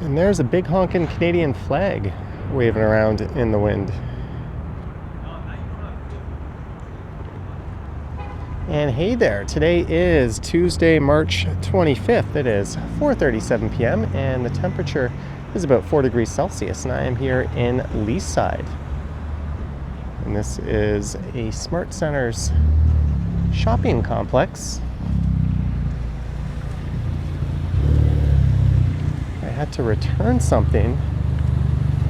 And there's a big honking Canadian flag waving around in the wind. And hey there, today is Tuesday, March 25th. It is 4:37 p.m. and the temperature is about 4 degrees Celsius, and I am here in Leaside. And this is a Smart Centers shopping complex. I had to return something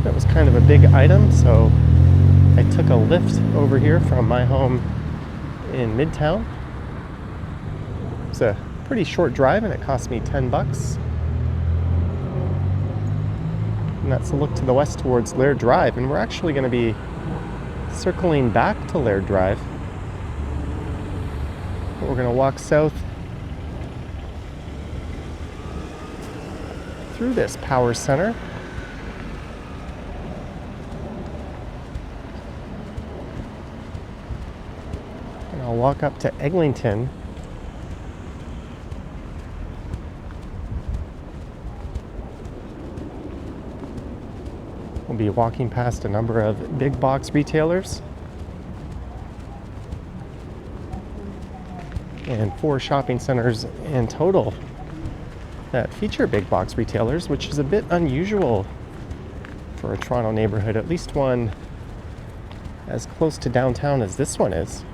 that was kind of a big item, so I took a lift over here from my home in Midtown. It's a pretty short drive and it cost me $10. And that's a look to the west towards Laird Drive, and we're actually going to be circling back to Laird Drive. We're going to walk south through this power center. And I'll walk up to Eglinton. We'll be walking past a number of big box retailers and 4 shopping centers in total that feature big box retailers, which is a bit unusual for a Toronto neighborhood, at least one as close to downtown as this one is.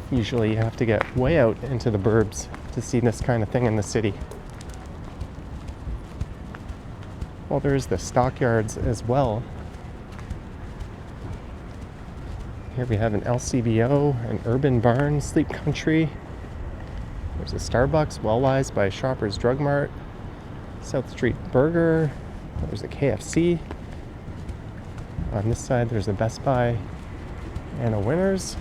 Usually you have to get way out into the burbs to see this kind of thing in the city. Well, there's the stockyards as well. Here we have an LCBO, an Urban Barn, Sleep Country. There's a Starbucks, Wellwise by Shoppers Drug Mart, South Street Burger. There's a KFC. On this side there's a Best Buy and a Winners.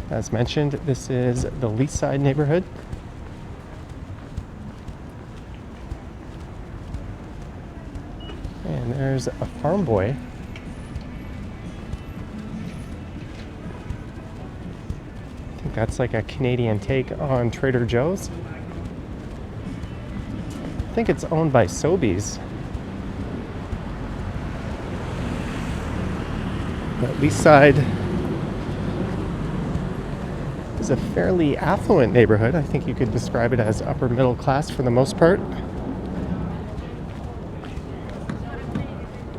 As mentioned, this is the Leaside neighborhood. And there's a Farm Boy. I think that's like a Canadian take on Trader Joe's. I think it's owned by Sobeys. But Leaside is a fairly affluent neighborhood. I think you could describe it as upper middle class for the most part.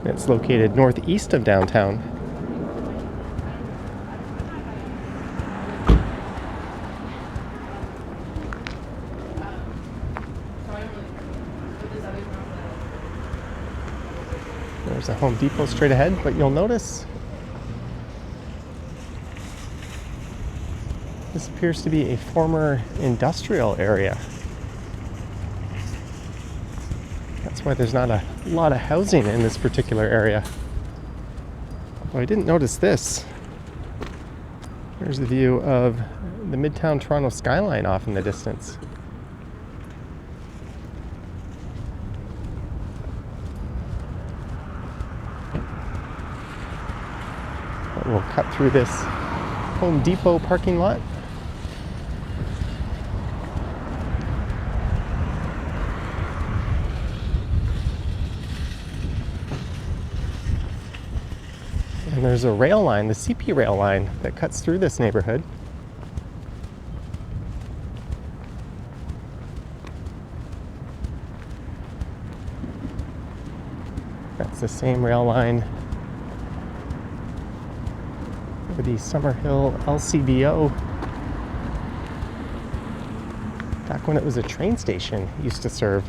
It's located northeast of downtown. There's a Home Depot straight ahead, but you'll notice this appears to be a former industrial area. That's why there's not a lot of housing in this particular area. Well, I didn't notice this. Here's the view of the Midtown Toronto skyline off in the distance. But we'll cut through this Home Depot parking lot. And there's a rail line, the CP rail line, that cuts through this neighborhood. That's the same rail line for the Summerhill LCBO. Back when it was a train station, it used to serve.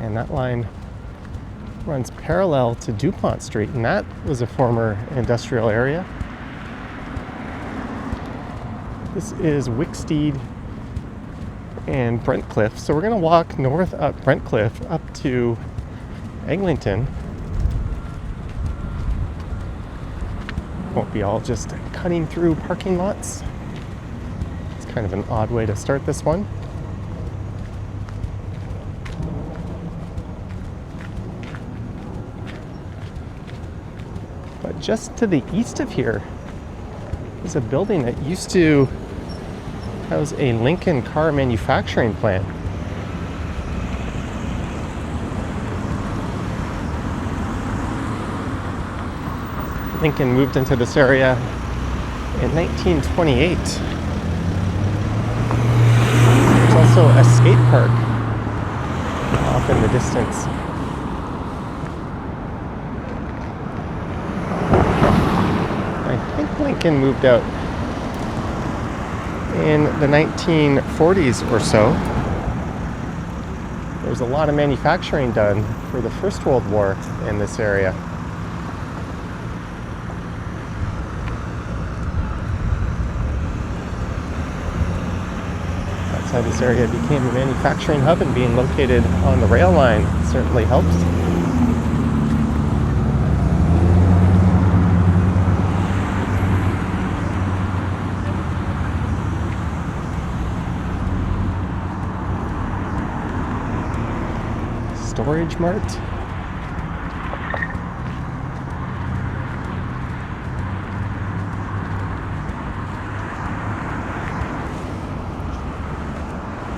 And that line runs parallel to DuPont Street, and that was a former industrial area. This is Wicksteed and Brentcliffe. So we're going to walk north up Brentcliffe up to Eglinton. Won't be all just cutting through parking lots. It's kind of an odd way to start this one. But just to the east of here is a building that used to house a Lincoln car manufacturing plant. Lincoln moved into this area in 1928. There's also a skate park off in the distance. I think Lincoln moved out in the 1940s or so. There was a lot of manufacturing done for the First World War in this area. This area became a manufacturing hub, and being located on the rail line certainly helps. Storage Mart.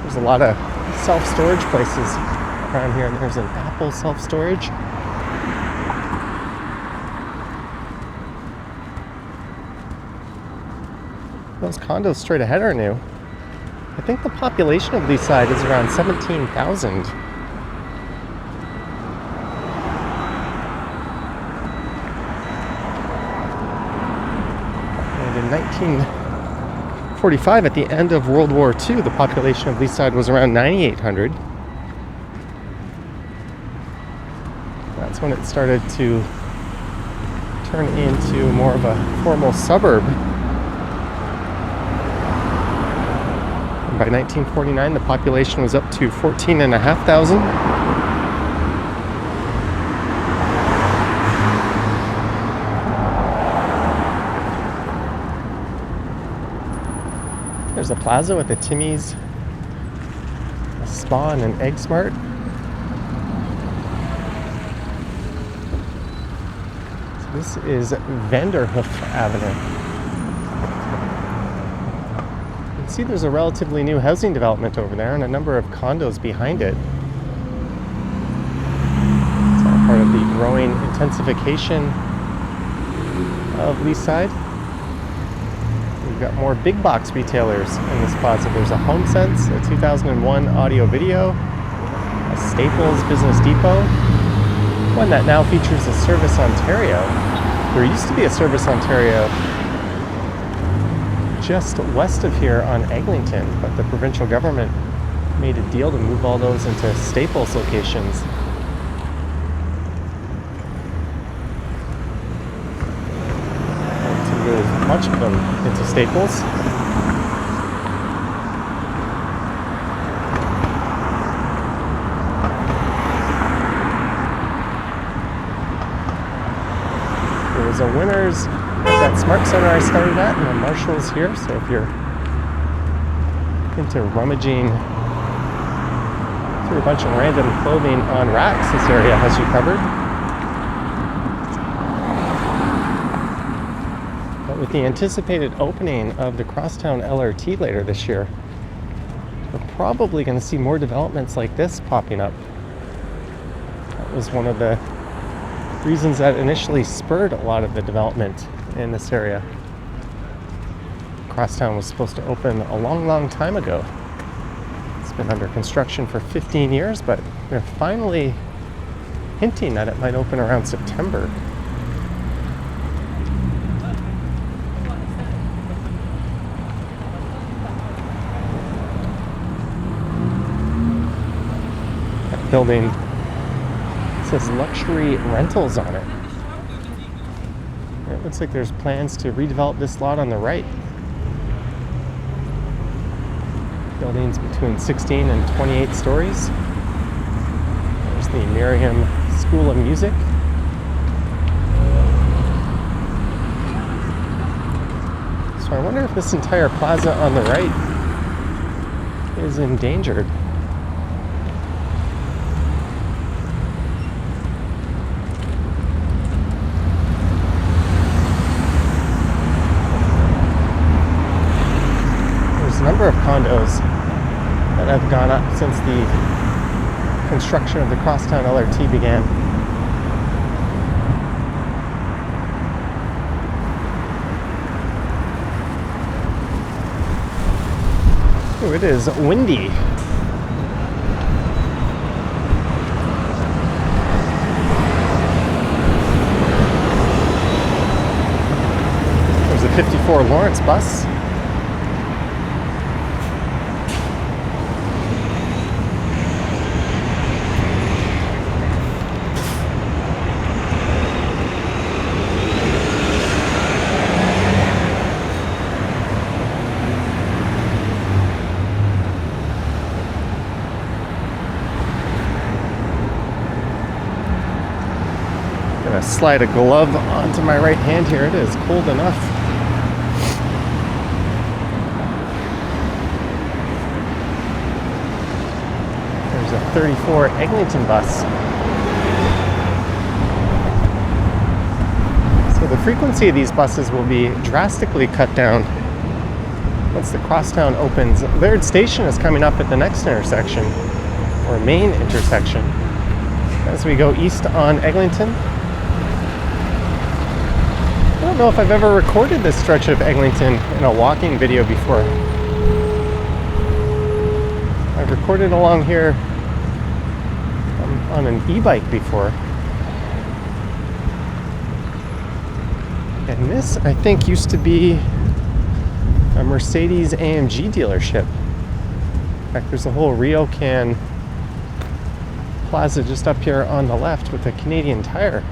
There's a lot of self-storage places around here, and there's an Apple self-storage. Those condos straight ahead are new. I think the population of Leaside is around 17,000. And in 1945, at the end of World War II, the population of Leaside was around 9,800. That's when it started to turn into more of a formal suburb. And by 1949, the population was up to 14,500. There's a Plaza with a Timmy's, a spa, and an Egg Smart. So this is Vanderhoof Avenue. You can see there's a relatively new housing development over there and a number of condos behind it. It's all part of the growing intensification of Leaside. We've got more big box retailers in this plaza. There's a HomeSense, a 2001 Audio Video, a Staples Business Depot, one that now features a Service Ontario. There used to be a Service Ontario just west of here on Eglinton, but the provincial government made a deal to move all those into Staples locations. Much of them into Staples. There was a Winners at that Smart Center I started at, and a Marshall's here, so if you're into rummaging through a bunch of random clothing on racks, this area has you covered. With the anticipated opening of the Crosstown LRT later this year, we're probably going to see more developments like this popping up. That was one of the reasons that initially spurred a lot of the development in this area. Crosstown was supposed to open a long, long time ago. It's been under construction for 15 years, but they're finally hinting that it might open around September. Building says luxury rentals on it. It looks like there's plans to redevelop this lot on the right. Buildings between 16 and 28 stories. There's the Miriam School of Music. So I wonder if this entire plaza on the right is endangered. There's a number of condos that have gone up since the construction of the crosstown LRT began. Oh, it is windy. There's a 54 Lawrence bus. Gonna slide a glove onto my right hand here. It is cold enough. There's a 34 Eglinton bus. So the frequency of these buses will be drastically cut down once the crosstown opens. Laird Station is coming up at the next intersection, or main intersection, as we go east on Eglinton. I don't know if I've ever recorded this stretch of Eglinton in a walking video before. I've recorded along here on an e-bike before. And this, I think, used to be a Mercedes AMG dealership. In fact, there's a whole Ryokan Plaza just up here on the left with a Canadian Tire.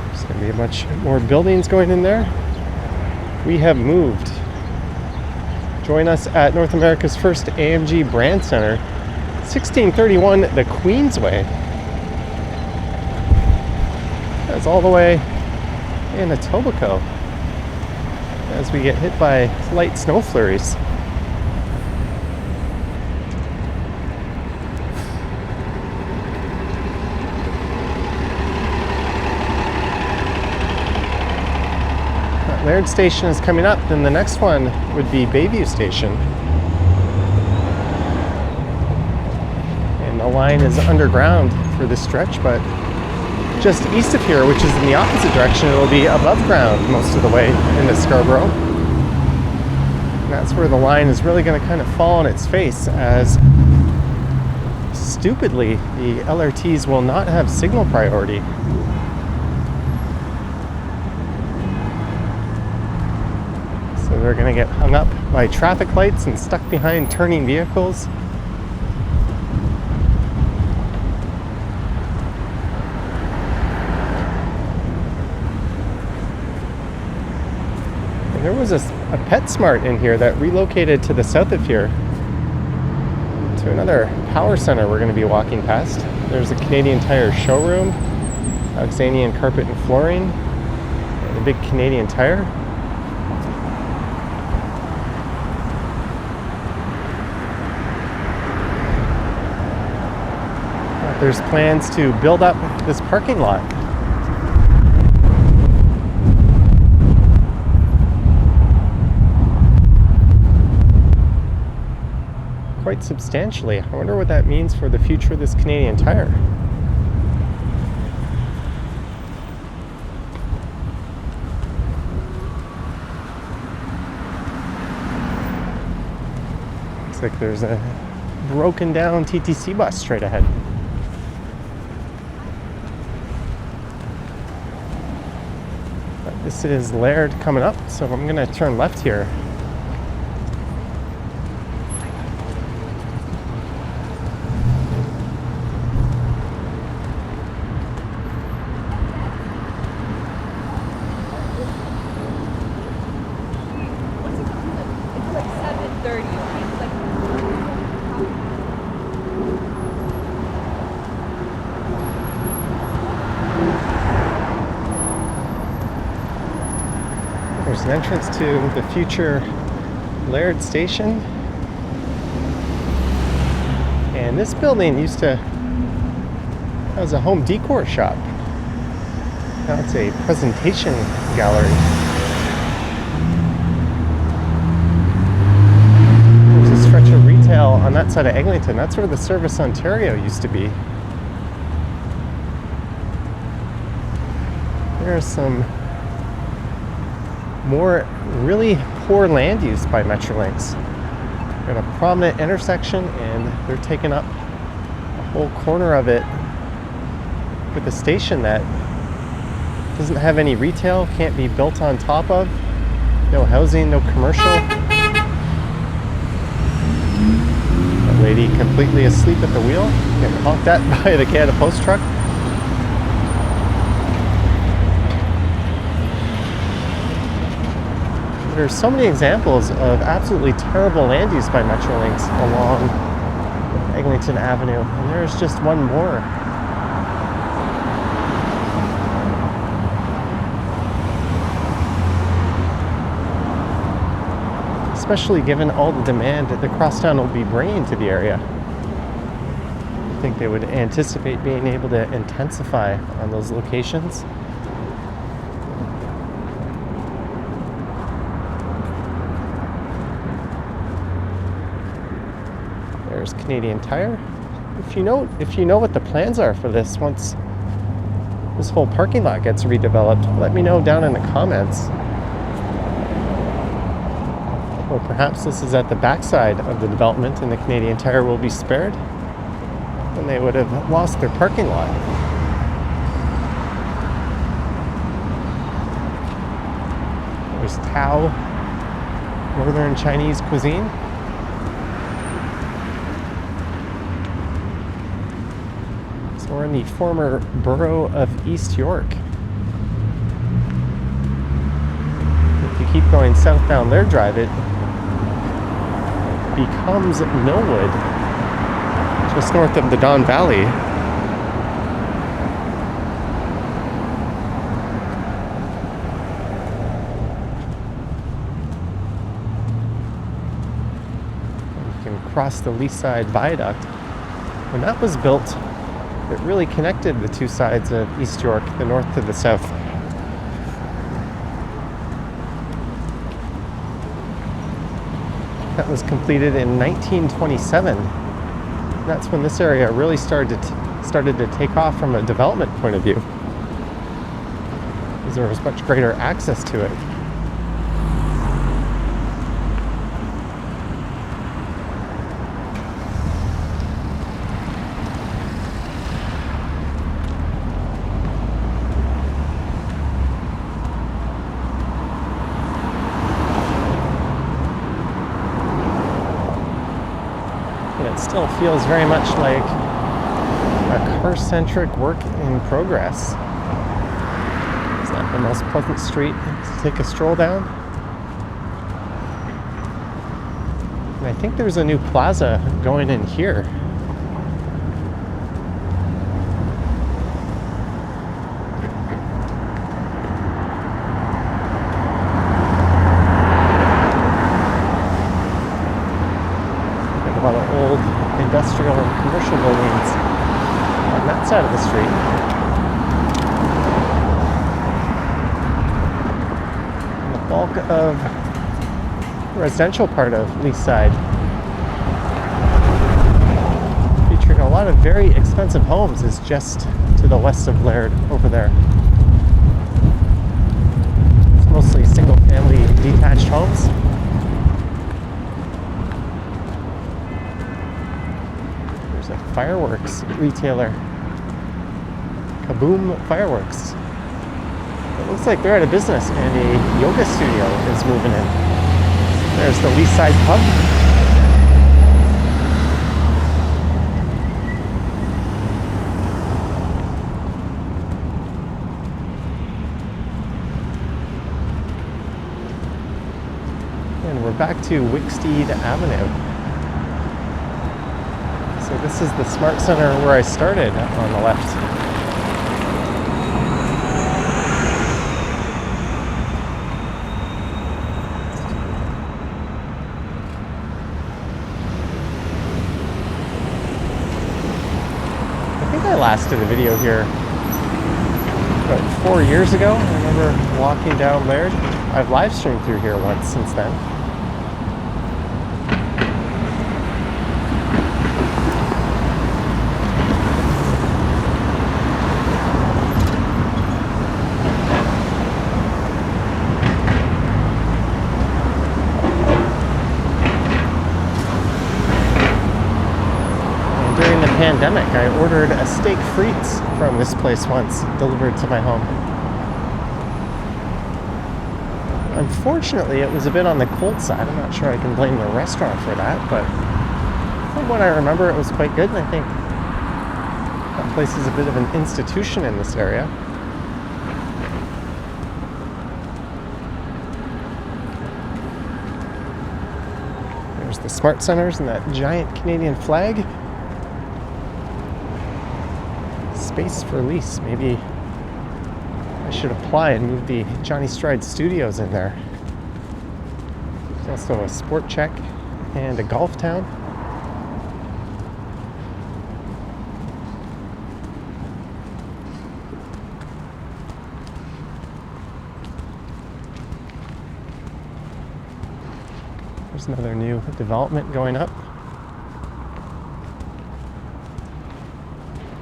There's going to be a bunch more buildings going in there. We have moved. Join us at North America's first AMG brand center, 1631 the Queensway. That's all the way in Etobicoke as we get hit by light snow flurries. Laird Station is coming up, then the next one would be Bayview Station. And the line is underground for this stretch, but just east of here, which is in the opposite direction, it'll be above ground most of the way into Scarborough. And that's where the line is really going to kind of fall on its face, as stupidly the LRTs will not have signal priority. So they're going to get hung up by traffic lights and stuck behind turning vehicles. There was a PetSmart in here that relocated to the south of here to another power center we're going to be walking past. There's a Canadian Tire showroom, Alexanian Carpet and Flooring, and a big Canadian Tire. There's plans to build up this parking lot. Quite substantially. I wonder what that means for the future of this Canadian Tire. Looks like there's a broken down TTC bus straight ahead. But this is Laird coming up, so I'm going to turn left here. entrance to the future Laird Station. And this building used to, that was a home decor shop. Now it's a presentation gallery. There's a stretch of retail on that side of Eglinton. That's where the Service Ontario used to be. There's some more really poor land use by Metrolinx. Got a prominent intersection and they're taking up a whole corner of it with a station that doesn't have any retail, can't be built on top of, no housing, no commercial. A lady completely asleep at the wheel, getting honked at by the Canada Post truck. There's so many examples of absolutely terrible land use by Metrolinx along Eglinton Avenue, and there's just one more. Especially given all the demand that the crosstown will be bringing to the area. I think they would anticipate being able to intensify on those locations. There's Canadian Tire. If you know what the plans are for this once this whole parking lot gets redeveloped, let me know down in the comments. Or perhaps this is at the backside of the development and the Canadian Tire will be spared, and they would have lost their parking lot. There's Tao, Northern Chinese cuisine. We're in the former borough of East York. If you keep going south down Laird Drive, it becomes Millwood, just north of the Don Valley. You can cross the Leaside Viaduct. When that was built, it really connected the two sides of East York, the north to the south. That was completed in 1927. That's when this area really started to take off from a development point of view, because there was much greater access to it. It still feels very much like a car-centric work in progress. It's not the most pleasant street to take a stroll down. And I think there's a new plaza going in here. A lot of old industrial and commercial buildings on that side of the street. And the bulk of the residential part of Leaside, featuring a lot of very expensive homes, is just to the west of Laird over there. It's mostly single-family detached homes. Fireworks retailer, Kaboom Fireworks. It looks like they're out of business and a yoga studio is moving in. There's the Leaside Pub. And we're back to Wicksteed Avenue. So this is the Smart Center where I started on the left. I last did a video here about 4 years ago. I remember walking down Laird. I've live streamed through here once since then. Pandemic, I ordered a steak frites from this place once, delivered to my home. Unfortunately, it was a bit on the cold side. I'm not sure I can blame the restaurant for that, but from what I remember, it was quite good, and I think that place is a bit of an institution in this area. There's the Smart Centers and that giant Canadian flag. Space for lease. Maybe I should apply and move the Johnny Stride Studios in there. There's also a Sport Check and a Golf Town. There's another new development going up.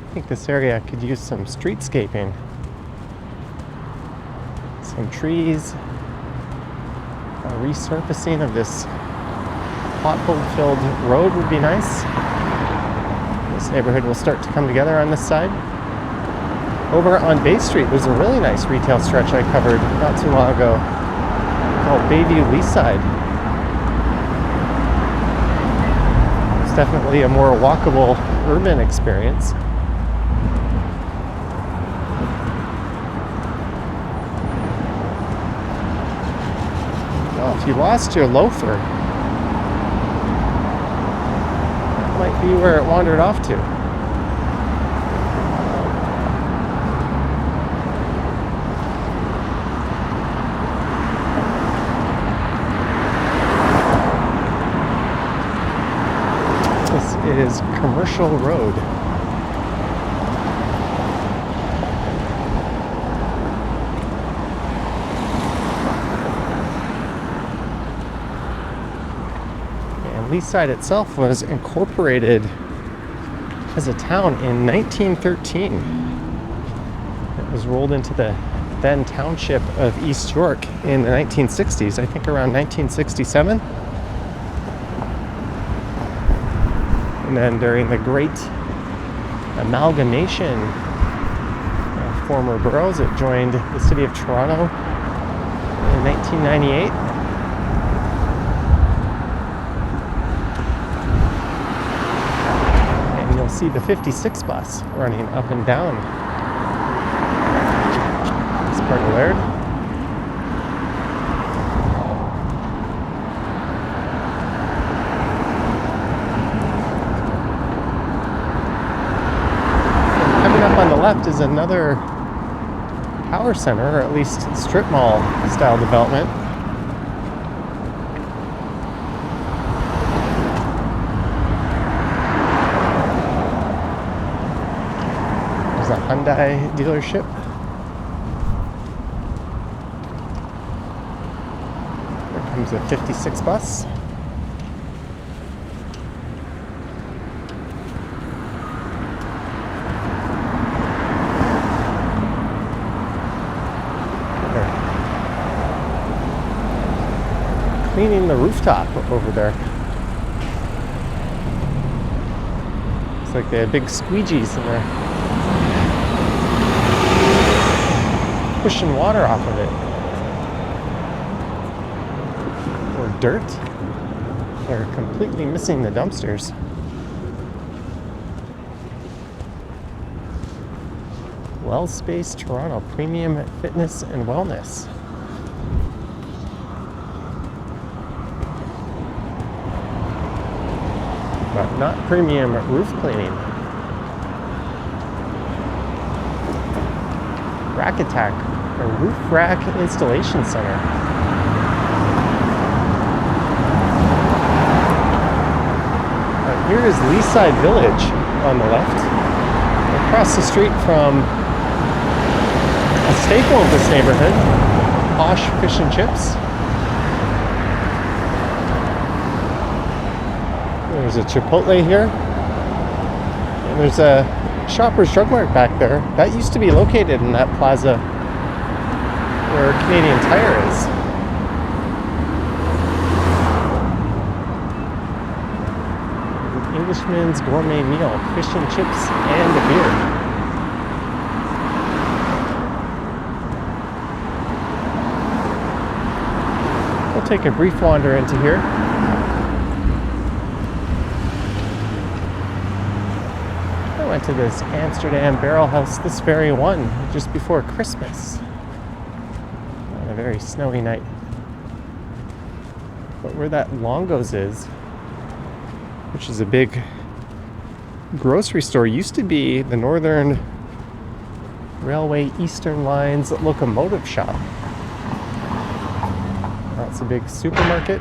I think this area could use some streetscaping. Some trees, a resurfacing of this pothole-filled road would be nice. This neighborhood will start to come together on this side. Over on Bay Street, there's a really nice retail stretch I covered not too long ago called Bayview Leaside. It's definitely a more walkable urban experience. If you lost your loafer, that might be where it wandered off to. This is Commercial Road. Leaside itself was incorporated as a town in 1913. It was rolled into the then township of East York in the 1960s, I think around 1967. And then during the great amalgamation of former boroughs, it joined the city of Toronto in 1998. See the 56 bus running up and down this part of Laird. And coming up on the left is another power center, or at least strip mall style development. A Hyundai dealership. There comes a 56 bus. They're cleaning the rooftop over there. Looks like they had big squeegees in there, pushing water off of it. Or dirt. They're completely missing the dumpsters. Wellspace Toronto, premium fitness and wellness. But not premium roof cleaning. Rack Attack, a roof rack installation center. Here is Leaside Village on the left. across the street from a staple of this neighborhood, Posh Fish and Chips. There's a Chipotle here. And there's a Shoppers Drug Mart back there. That used to be located in that plaza where Canadian Tire is. An Englishman's gourmet meal, fish and chips and a beer. We'll take a brief wander into here. I went to this Amsterdam Barrel House this very one just before Christmas on a very snowy night. But where that Longo's is, which is a big grocery store, used to be the Northern Railway Eastern Line's locomotive shop. Now it's a big supermarket.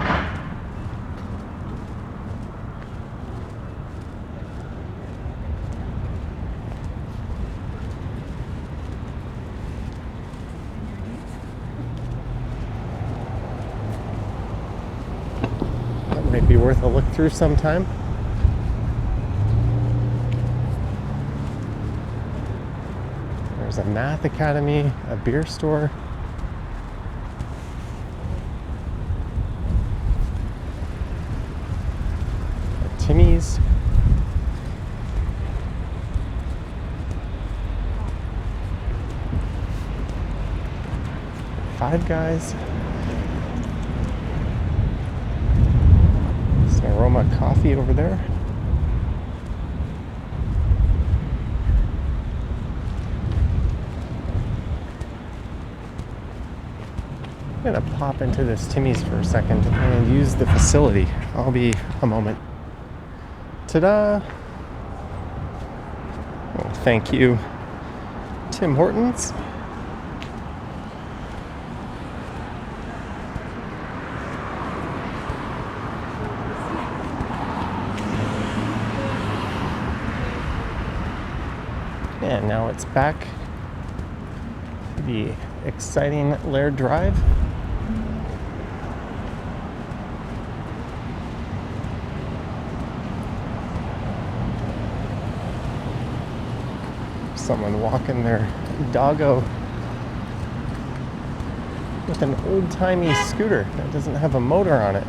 That might be worth a look through sometime. There's a math academy, a beer store. A Timmy's. Five Guys. Some Aroma Coffee over there. I'm gonna pop into this Timmy's for a second and use the facility. I'll be a moment. Ta-da! Oh, thank you, Tim Hortons. And now it's back to the exciting Laird Drive. Someone walking their doggo with an old-timey scooter that doesn't have a motor on it.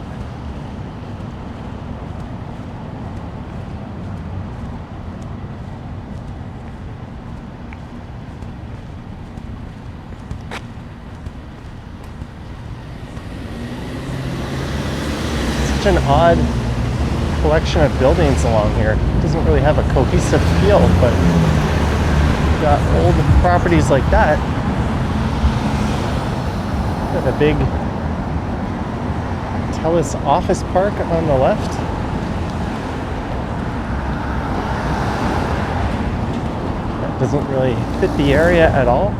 Such an odd collection of buildings along here. It doesn't really have a cohesive feel, but got old properties like that. Got a big Telus office park on the left. That doesn't really fit the area at all.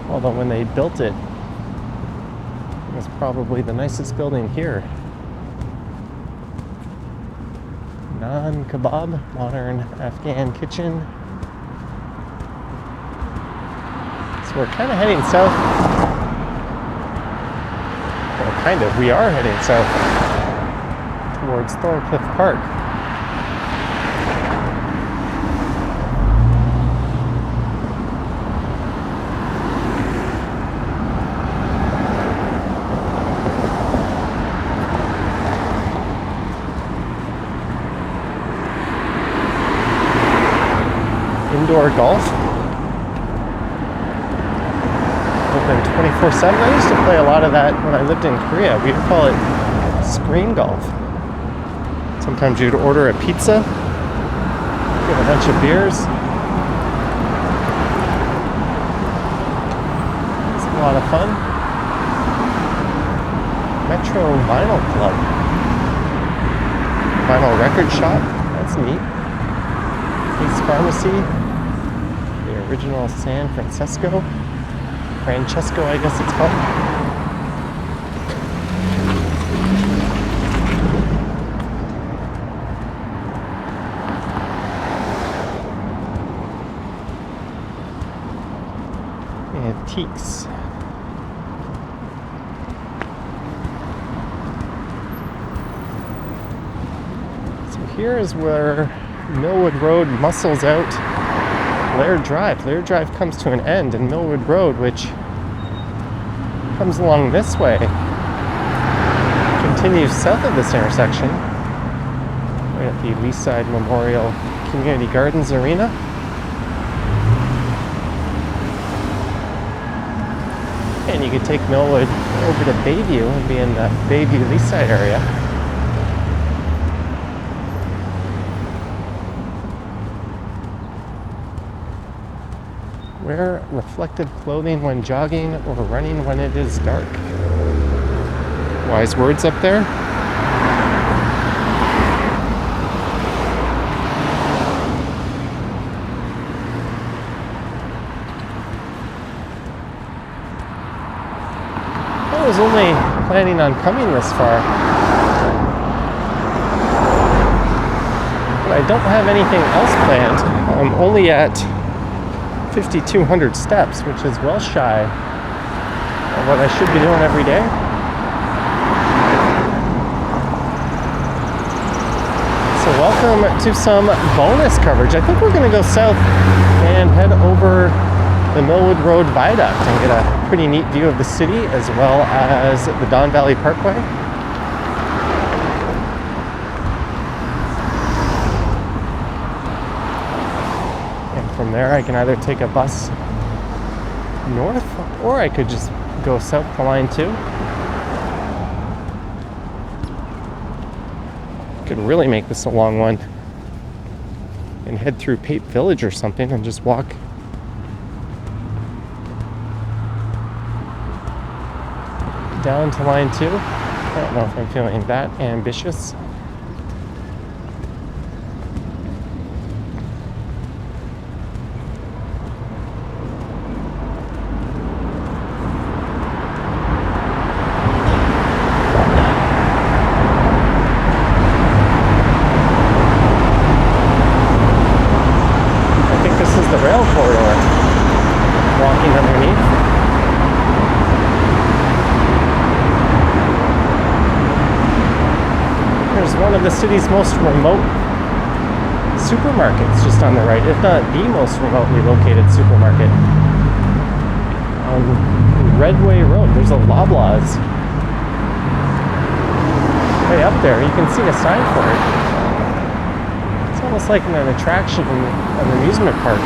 Although when they built it, it was probably the nicest building here. Non-kebab, modern Afghan kitchen. So we're kind of heading south. Well, kind of. We are heading south towards Thorncliffe Park. Indoor golf. Open 24/7. I used to play a lot of that when I lived in Korea. We'd call it screen golf. Sometimes you'd order a pizza, get a bunch of beers. It's a lot of fun. Metro Vinyl Club. Vinyl record shop. That's neat. Ace Pharmacy. The original San Francesco. Francesco, I guess it's called. antiques. So here is where Millwood Road muscles out Laird Drive. Laird Drive comes to an end, and Millwood Road, which comes along this way, continues south of this intersection, right at the Leaside Memorial Community Gardens Arena. And you could take Millwood over to Bayview and be in the Bayview Leaside area. Wear reflective clothing when jogging or running when it is dark. Wise words up there. I was only planning on coming this far, but I don't have anything else planned. I'm only at 5,200 steps, which is well shy of what I should be doing every day. So welcome to some bonus coverage. I think we're going to go south and head over the Millwood Road Viaduct and get a pretty neat view of the city as well as the Don Valley Parkway. From there, I can either take a bus north, or I could just go south to Line 2. Could really make this a long one and head through Pape Village or something and just walk down to Line 2. I don't know if I'm feeling that ambitious. One of the city's most remote supermarkets just on the right, if not the most remotely located supermarket. On Redway Road, there's a Loblaws way up there. You can see a sign for it. It's almost like an attraction in an amusement park.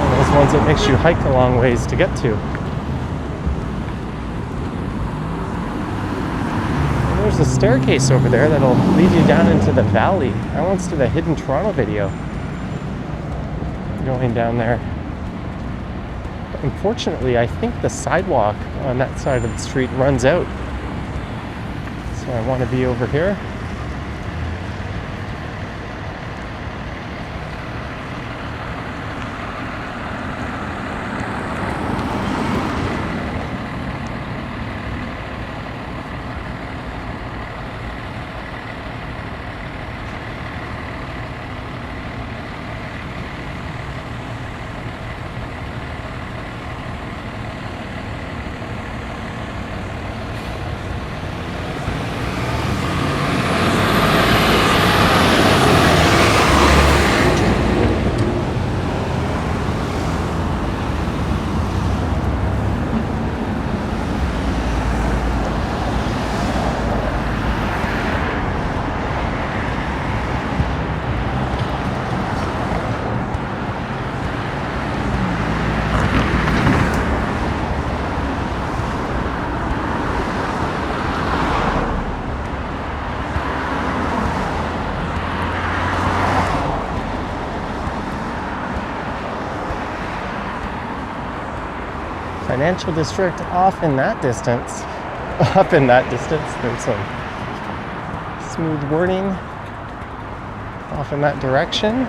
One of those ones that makes you hike a long ways to get to. There's a staircase over there that'll lead you down into the valley. I once did a Hidden Toronto video going down there. But unfortunately, I think the sidewalk on that side of the street runs out. So I want to be over here. Financial district off in that distance. Up in that distance, there's some smooth wording off in that direction.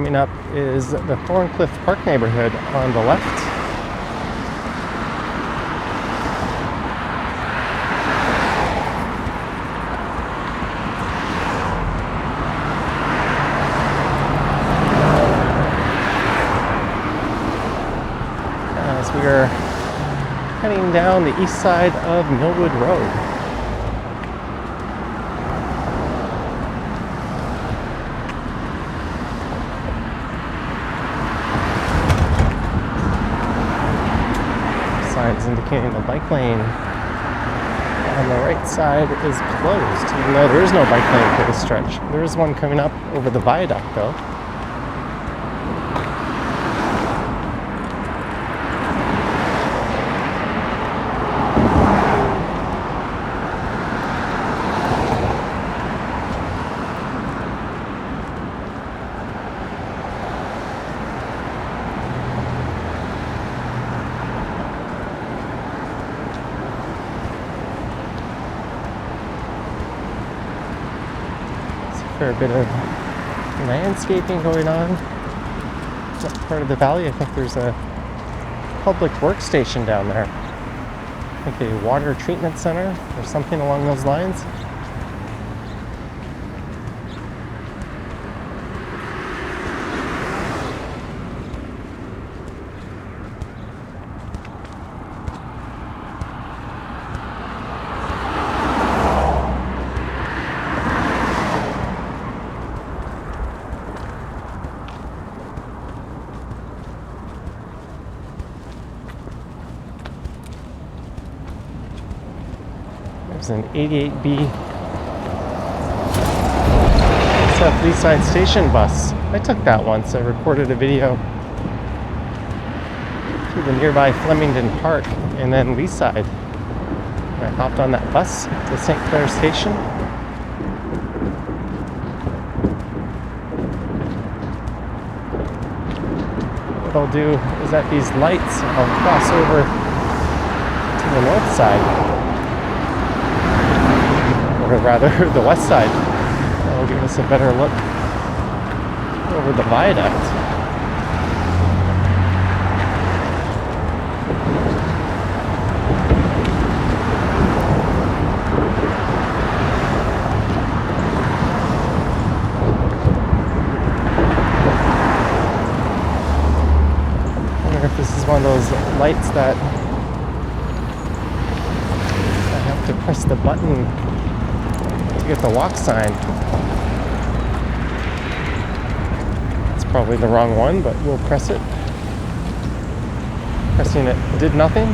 Coming up is the Thorncliffe Park neighborhood on the left. As we are heading down the east side of Millwood Road. Signs indicating the bike lane on the right side is closed, even though there is no bike lane for this stretch. There is one coming up over the viaduct though. A bit of landscaping going on. That part of the valley, I think there's a public workstation down there. I think a water treatment center or something along those lines. There's an 88B South Leaside Station bus. I took that once. I recorded a video to the nearby Flemington Park and then Leaside. I hopped on that bus to St. Clair Station. What I'll do is at these lights, I'll cross over to the north side. Or rather, the west side. That'll give us a better look over the viaduct. I wonder if this is one of those lights that I have to press the button to get the walk sign. It's probably the wrong one, but we'll press it. Pressing it did nothing.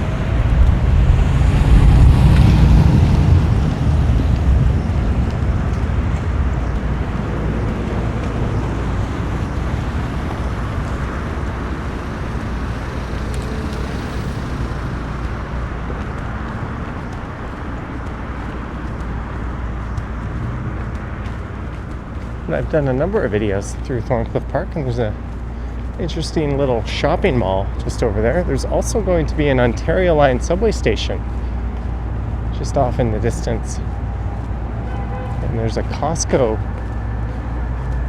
I've done a number of videos through Thorncliffe Park, and there's a interesting little shopping mall just over there. There's also going to be an Ontario Line subway station just off in the distance. And there's a Costco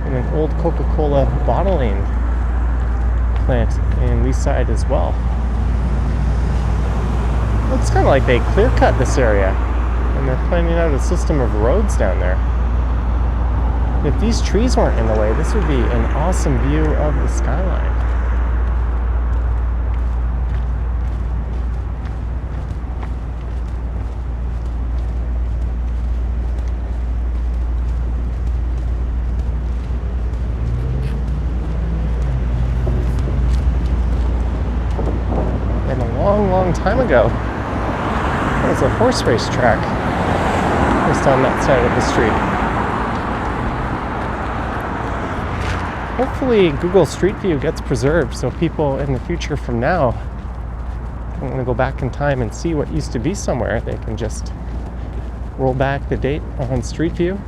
and an old Coca-Cola bottling plant in Leaside as well. Looks kind of like they clear-cut this area, and they're planning out a system of roads down there. If these trees weren't in the way, this would be an awesome view of the skyline. And a long, long time ago, there was a horse race track just on that side of the street. Hopefully Google Street View gets preserved so people in the future from now want to go back in time and see what used to be somewhere. They can just roll back the date on Street View.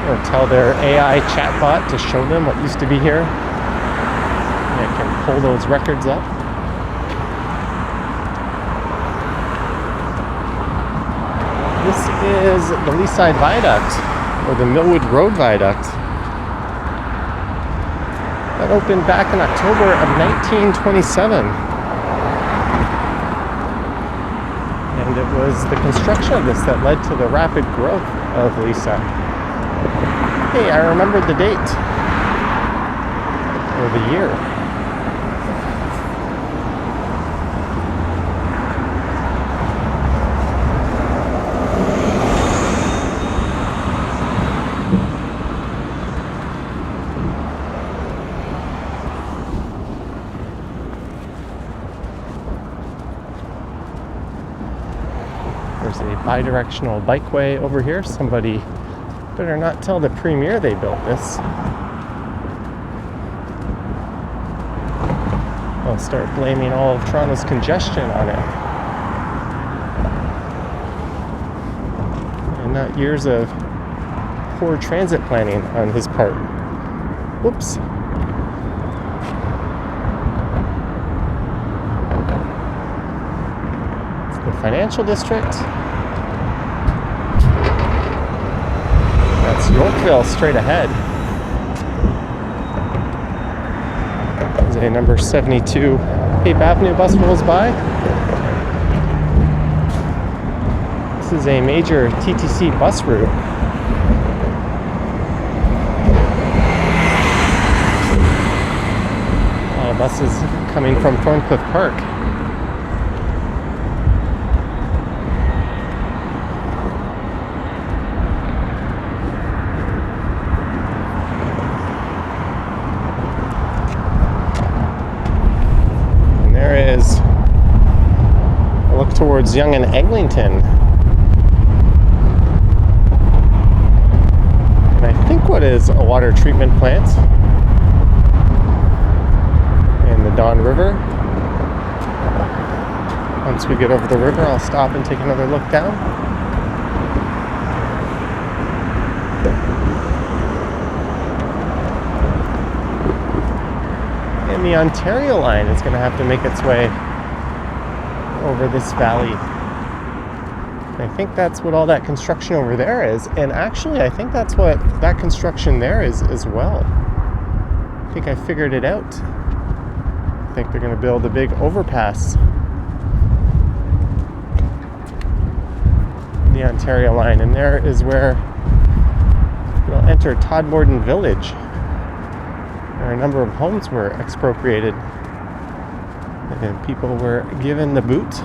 Or tell their AI chatbot to show them what used to be here. And it can pull those records up. This is the Leaside Viaduct, or the Millwood Road Viaduct. That opened back in October of 1927. And it was the construction of this that led to the rapid growth of Leaside. Hey, I remembered the date, or the year. There's a bi-directional bikeway over here. Somebody better not tell the premier they built this. I'll start blaming all of Toronto's congestion on it. And not years of poor transit planning on his part. Whoops. Financial district. That's Yorkville straight ahead. There's a number 72 Pape Avenue bus rolls by. This is a major TTC bus route. All buses coming from Thorncliffe Park. Towards Yonge and Eglinton. And I think what is a water treatment plant in the Don River. Once we get over the river, I'll stop and take another look down. And the Ontario line is going to have to make its way over this valley. I think that's what all that construction over there is, and actually I think that's what that construction there is as well. I think I figured it out. I think they're going to build a big overpass. The Ontario line, and there is where we'll enter Todmorden Village, where a number of homes were expropriated and people were given the boot. If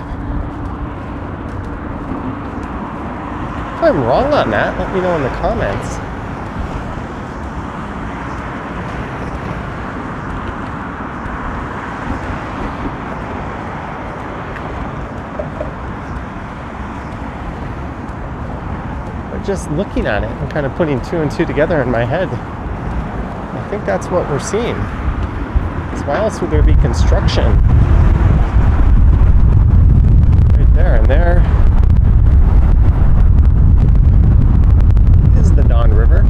I'm wrong on that, let me know in the comments. But just looking at it and kind of putting two and two together in my head, I think that's what we're seeing. So why else would there be construction? There and there is the Don River.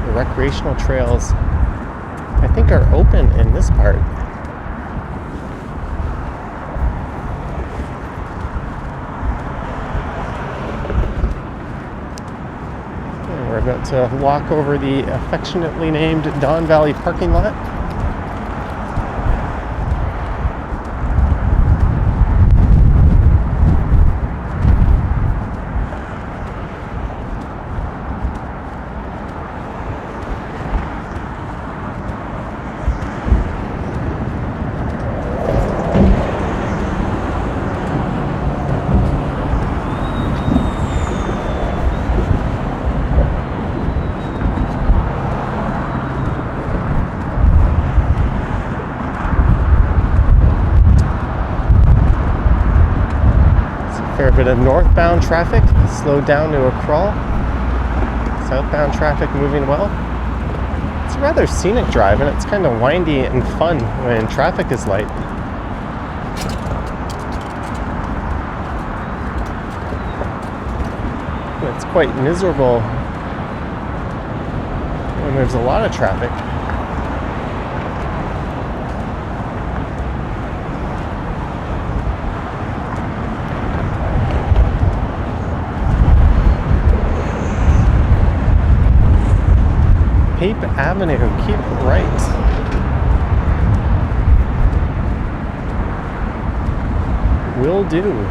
The recreational trails, I think, are open in this part. And we're about to walk over the affectionately named Don Valley parking lot. Fair bit of northbound traffic slowed down to a crawl. Southbound traffic moving well. It's a rather scenic drive, and it's kind of windy and fun when traffic is light. It's quite miserable when there's a lot of traffic. Pape Avenue, keep right. Will do.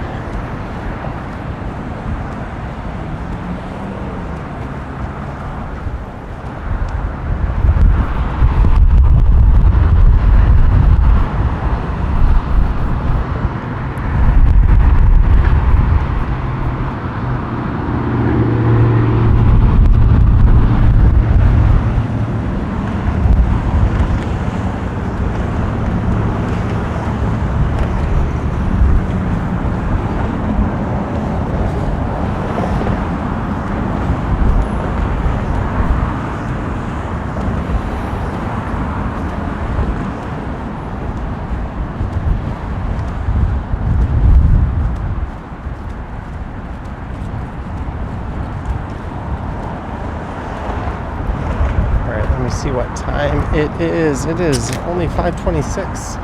See what time it is. It is only 5:26.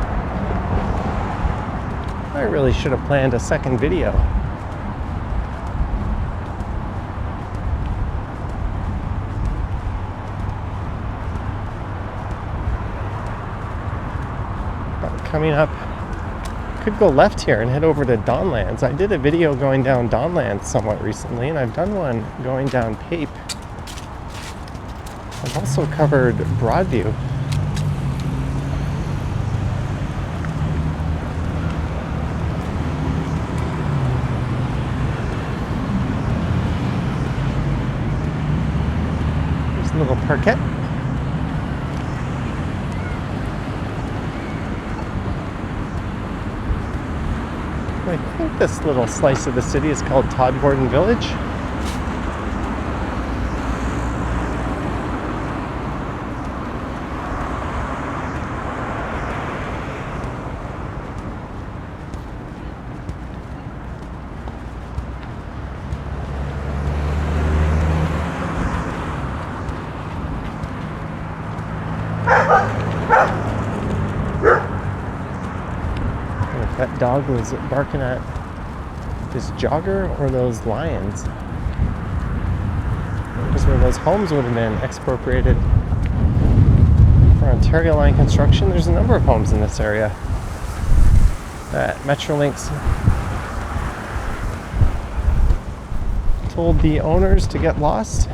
I really should have planned a second video. But coming up, could go left here and head over to Donlands. I did a video going down Donlands somewhat recently, and I've done one going down Pape. I've also covered Broadview. There's a little parquet. I think this little slice of the city is called Todd Gordon Village. That dog was barking at this jogger or those lions. Just where those homes would have been expropriated for Ontario Line construction. There's a number of homes in this area that Metrolinx told the owners to get lost.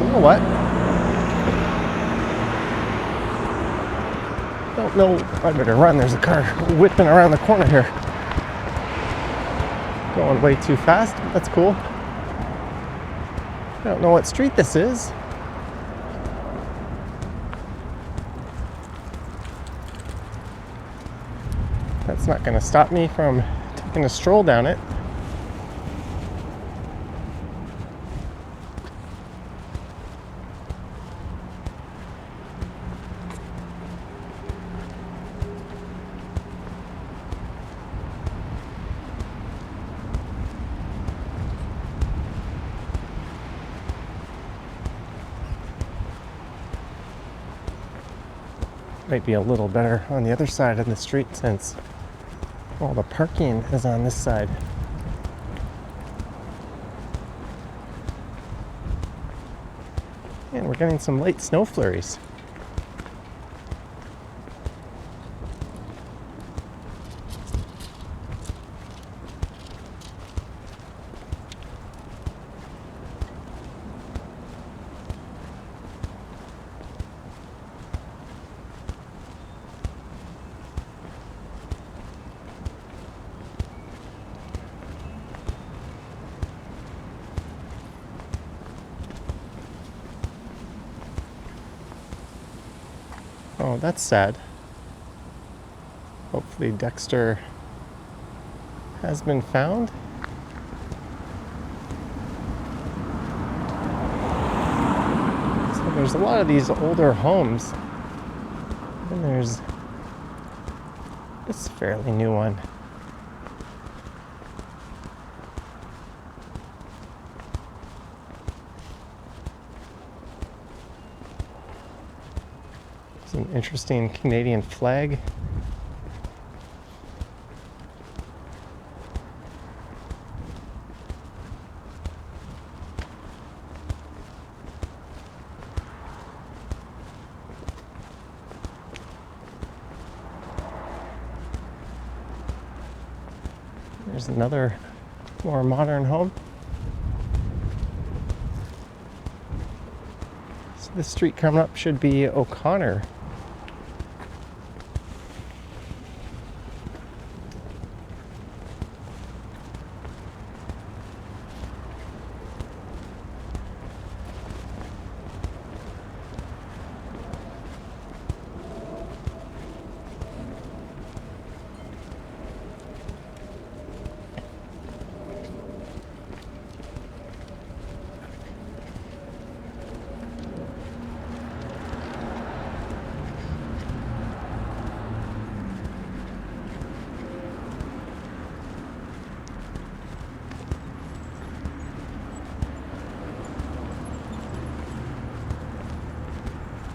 You know what? Don't know. I better run. There's a car whipping around the corner here. Going way too fast. That's cool. I don't know what street this is. That's not going to stop me from taking a stroll down it. Might be a little better on the other side of the street since all the parking is on this side. And we're getting some late snow flurries. Oh, that's sad. Hopefully Dexter has been found. there's a lot of these older homes. And there's this fairly new one. It's an interesting Canadian flag. There's another more modern home. So this street coming up should be O'Connor.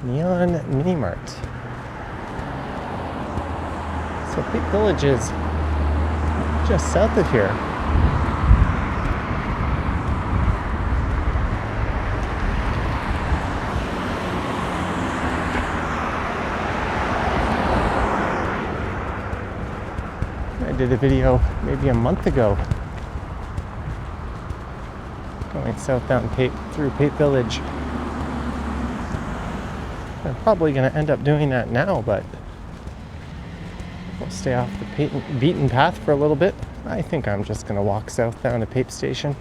Neon Mini Mart. So Pape Village is just south of here. I did a video maybe a month ago going south down Pape through Pape Village. I'm probably going to end up doing that now, but we'll stay off the beaten path for a little bit. I think I'm just going to walk south down to Pape Station,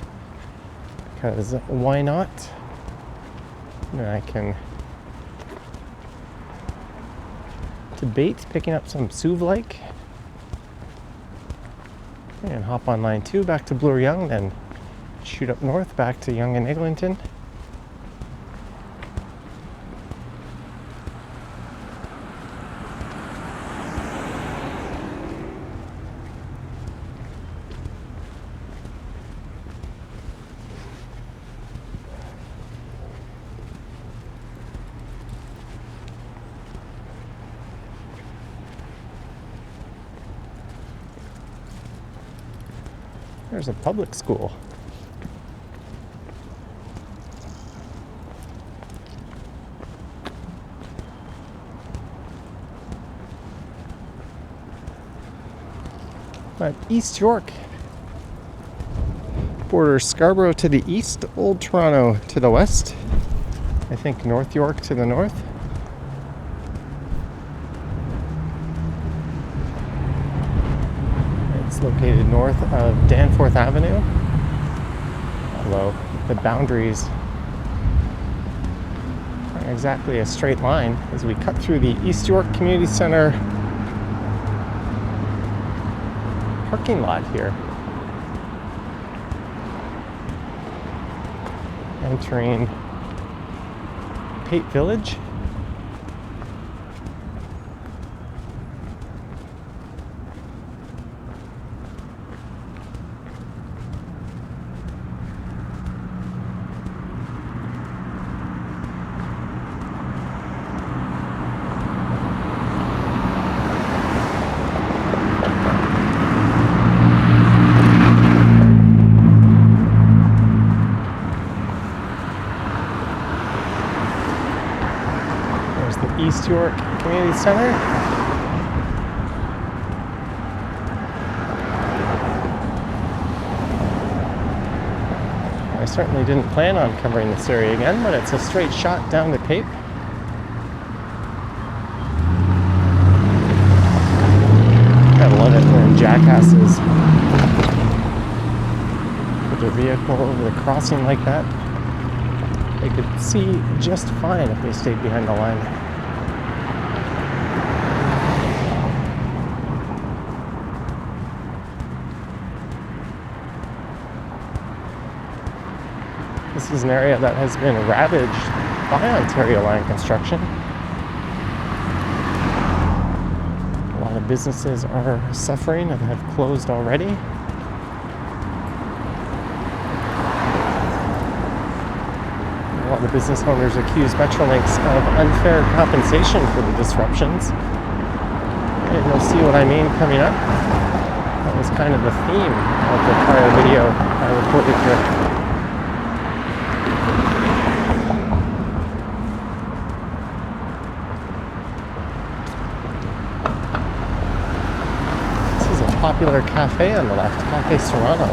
because why not? And I can debate picking up some Suv-like and hop on line 2 back to Bloor Young, then shoot up north back to Yonge and Eglinton. There's a public school. But East York borders Scarborough to the east, Old Toronto to the west. I think North York to the north. It's located north of Danforth Avenue, although the boundaries aren't exactly a straight line as we cut through the East York Community Center parking lot here. Entering Pape Village. East York Community Center. I certainly didn't plan on covering this area again, but it's a straight shot down to Pape. Gotta love it when jackasses put their vehicle over the crossing like that. They could see just fine if they stayed behind the line. This is an area that has been ravaged by Ontario Line construction. A lot of businesses are suffering and have closed already. A lot of business owners accuse Metrolinx of unfair compensation for the disruptions. And you'll see what I mean coming up. That was kind of the theme of the prior video I recorded here. This is a popular cafe on the left, Cafe Serrano.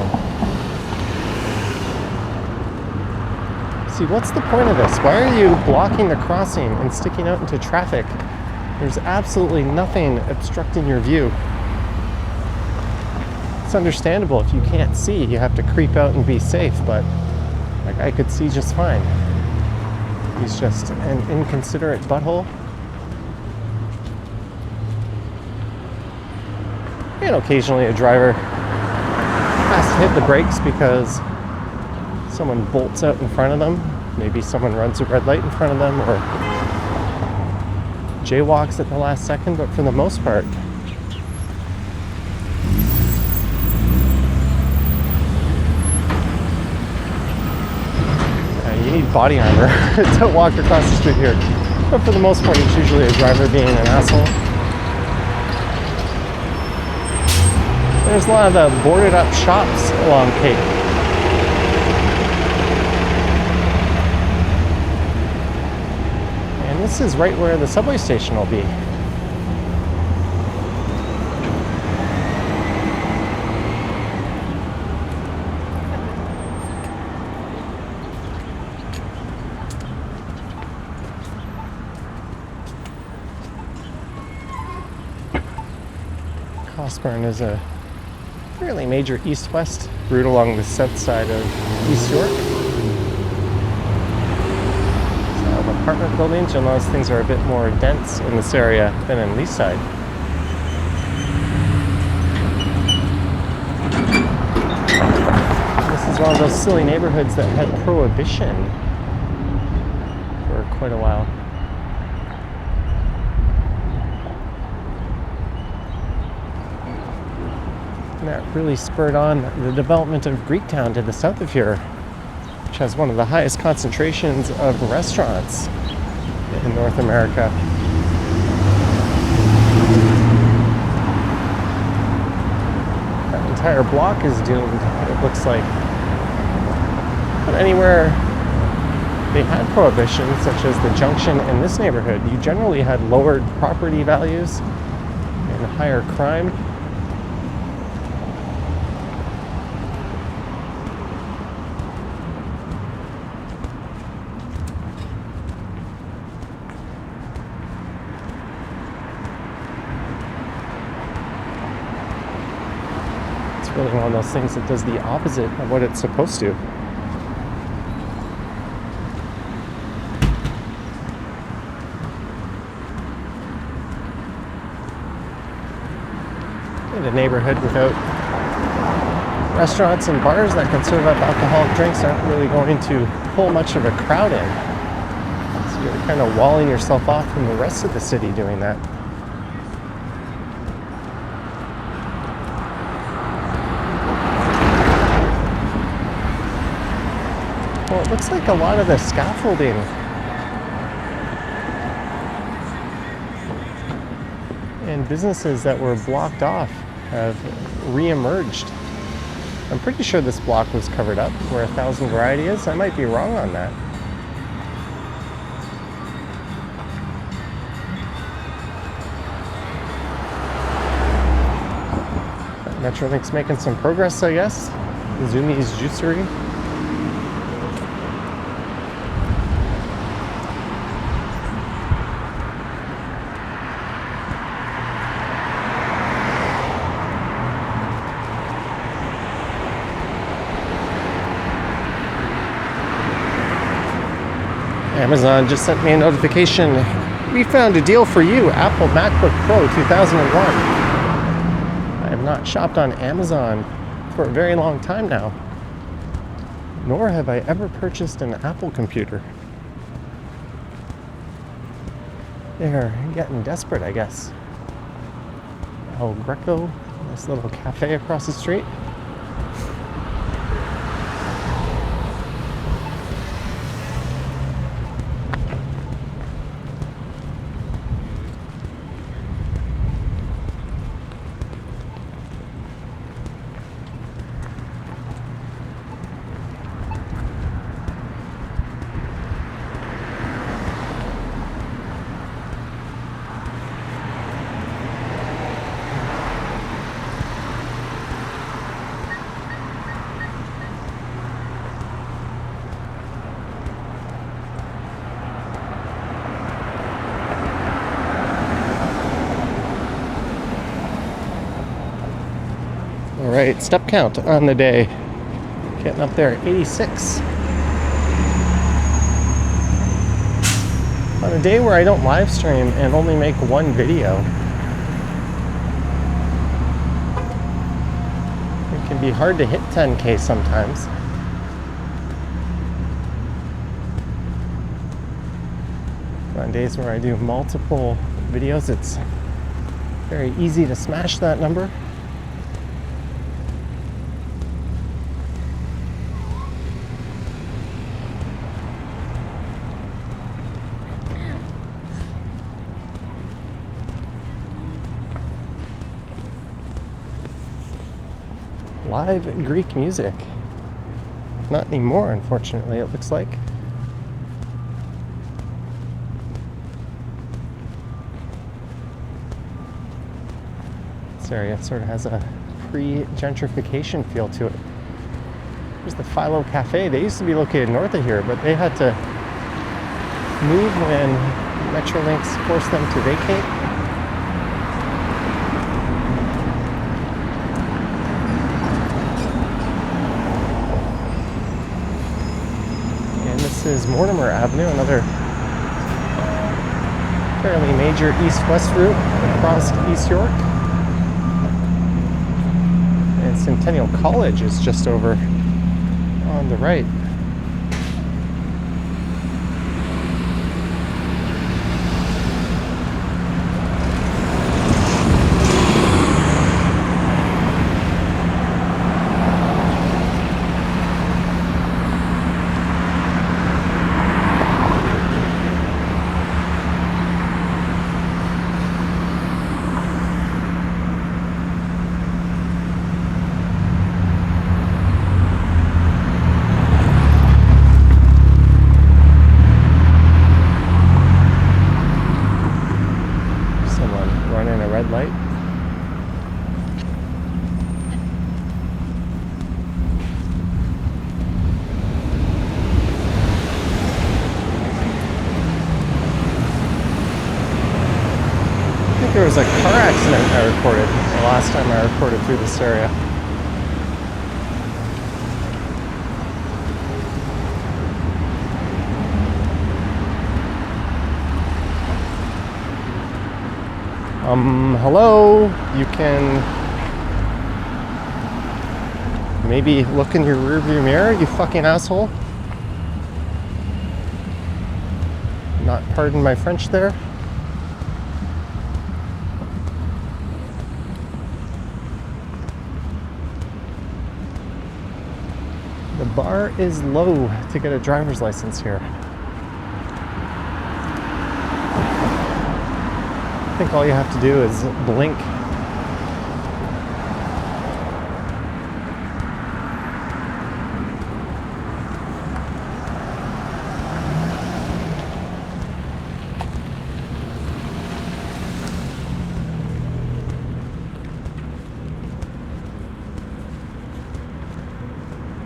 See, what's the point of this? Why are you blocking the crossing and sticking out into traffic? There's absolutely nothing obstructing your view. It's understandable if you can't see, you have to creep out and be safe, but like I could see just fine. He's just an inconsiderate butthole. And occasionally a driver has to hit the brakes because someone bolts out in front of them. Maybe someone runs a red light in front of them or jaywalks at the last second, but for the most part, you need body armor to walk across the street here. But for the most part, it's usually a driver being an asshole. There's a lot of boarded up shops along Cape. This is right where the subway station will be. Cosburn is a fairly major east-west route along the south side of East York. Apartment buildings, you'll notice things are a bit more dense in this area than in Leaside. This is one of those silly neighborhoods that had prohibition for quite a while. And that really spurred on the development of Greektown to the south of here, which has one of the highest concentrations of restaurants in North America. That entire block is doomed, it looks like. But anywhere they had prohibitions, such as the junction in this neighborhood, you generally had lowered property values and higher crime. Really one of those things that does the opposite of what it's supposed to. In a neighborhood without restaurants and bars that can serve up alcoholic drinks aren't really going to pull much of a crowd in. So you're kind of walling yourself off from the rest of the city doing that. Well, it looks like a lot of the scaffolding and businesses that were blocked off have re-emerged. I'm pretty sure this block was covered up where 1000 Variety is. I might be wrong on that. Metrolinx making some progress, I guess. Zumi's Juicery. Amazon just sent me a notification. We found a deal for you, Apple MacBook Pro 2001. I have not shopped on Amazon for a very long time now, nor have I ever purchased an Apple computer. They're getting desperate, I guess. El Greco, nice little cafe across the street. Alright, step count on the day. Getting up there at 86. On a day where I don't live stream and only make one video, it can be hard to hit 10K sometimes. On days where I do multiple videos, it's very easy to smash that number. Live Greek music. Not anymore, unfortunately, it looks like. This area sort of has a pre-gentrification feel to it. There's the Philo Cafe. They used to be located north of here, but they had to move when Metrolinx forced them to vacate. This is Mortimer Avenue, another fairly major east-west route across East York. And Centennial College is just over on the right. Red light. I think there was a car accident I recorded the last time I recorded through this area. Hello, you can maybe look in your rearview mirror, you fucking asshole. Not pardon my French there. The bar is low to get a driver's license here. I think all you have to do is blink.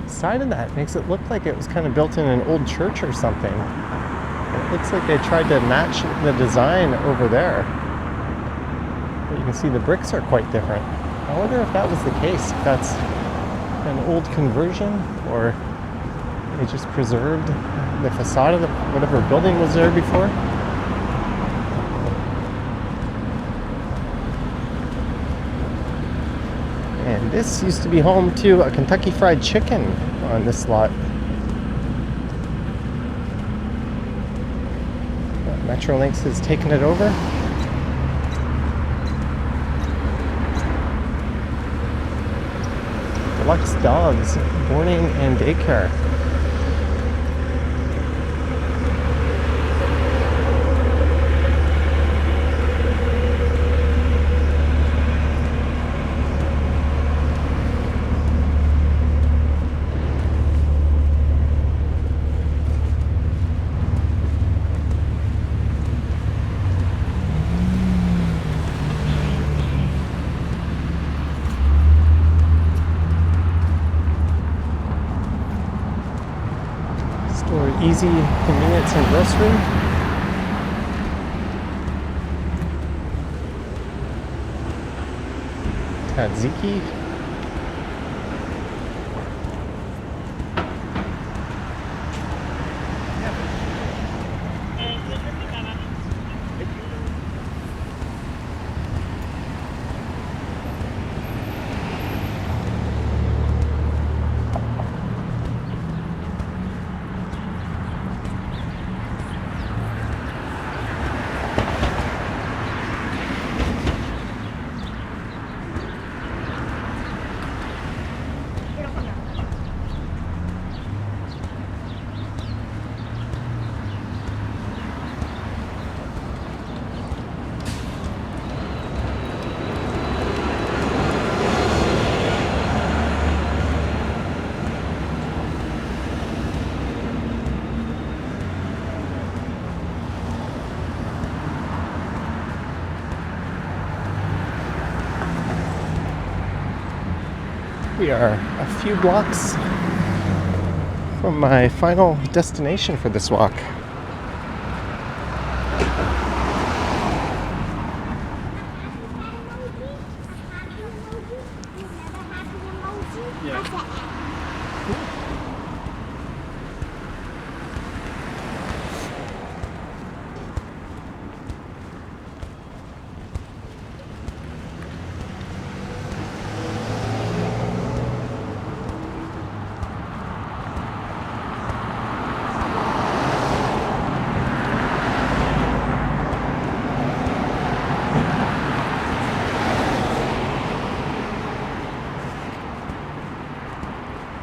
The side of that makes it look like it was kind of built in an old church or something. It looks like they tried to match the design over there. You can see the bricks are quite different. I wonder if that was the case, if that's an old conversion or they just preserved the facade of whatever building was there before. And this used to be home to a Kentucky Fried Chicken on this lot. Metrolinx has taken it over. Deluxe Dogs boarding and daycare. Easy convenience and grocery. Tzatziki. We are a few blocks from my final destination for this walk.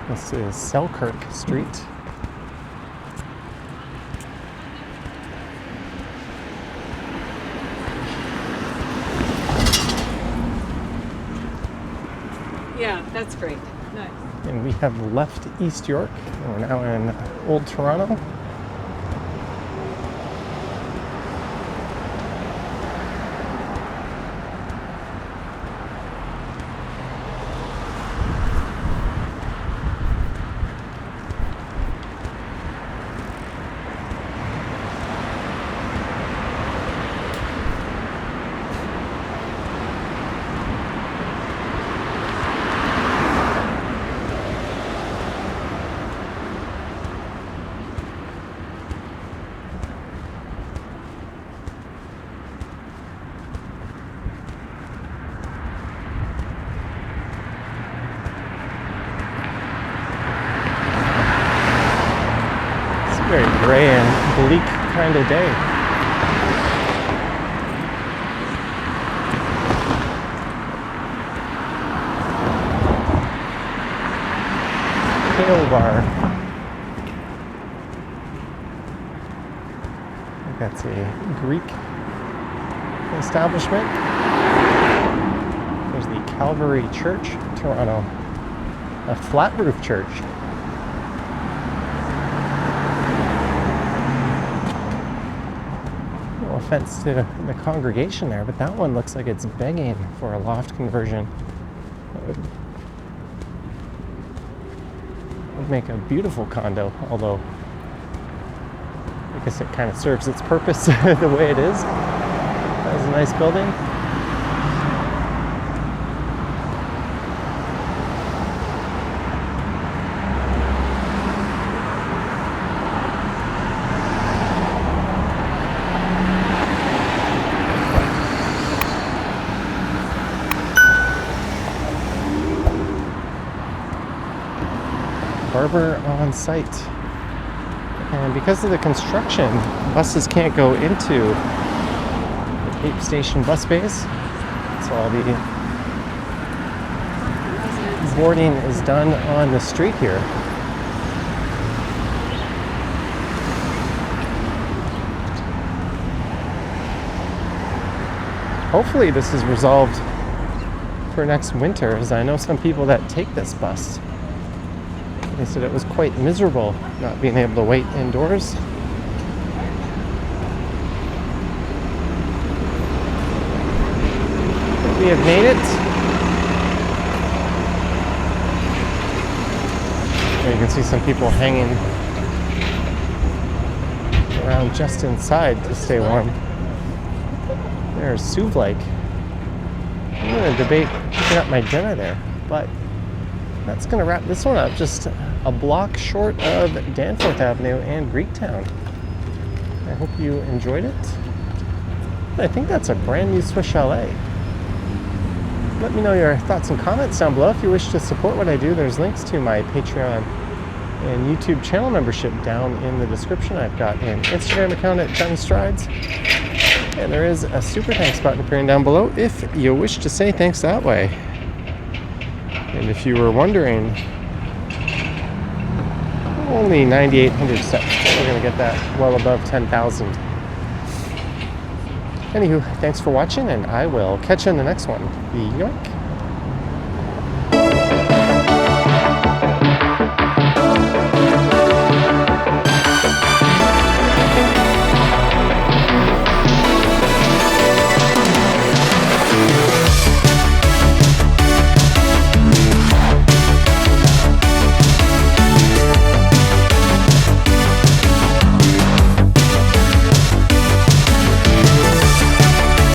This is Selkirk Street. Yeah, that's great. Nice. And we have left East York, and we're now in Old Toronto. Very gray and bleak kind of day. Kale Bar. I think that's a Greek establishment. There's the Calvary Church, Toronto. A flat roof church. No offense to the congregation there, but that one looks like it's begging for a loft conversion. That would make a beautiful condo, although I guess it kind of serves its purpose the way it is. That was a nice building. Barber on site. And because of the construction, buses can't go into the Pape Station bus bays. So all the boarding is done on the street here. Hopefully this is resolved for next winter, as I know some people that take this bus. They said it was quite miserable not being able to wait indoors. But we have made it. There you can see some people hanging around just inside to stay warm. There's Suvlake. I'm going to debate picking up my dinner there, but that's going to wrap this one up. Just a block short of Danforth Avenue and Greektown. I hope you enjoyed it. I think that's a brand new Swiss Chalet. Let me know your thoughts and comments down below. If you wish to support what I do, there's links to my Patreon and YouTube channel membership down in the description. I've got an Instagram account at Johnny Strides. And there is a super thanks button appearing down below if you wish to say thanks that way. And if you were wondering, only 9,800 steps. We're going to get that well above 10,000. Anywho, thanks for watching, and I will catch you in the next one. Yoink.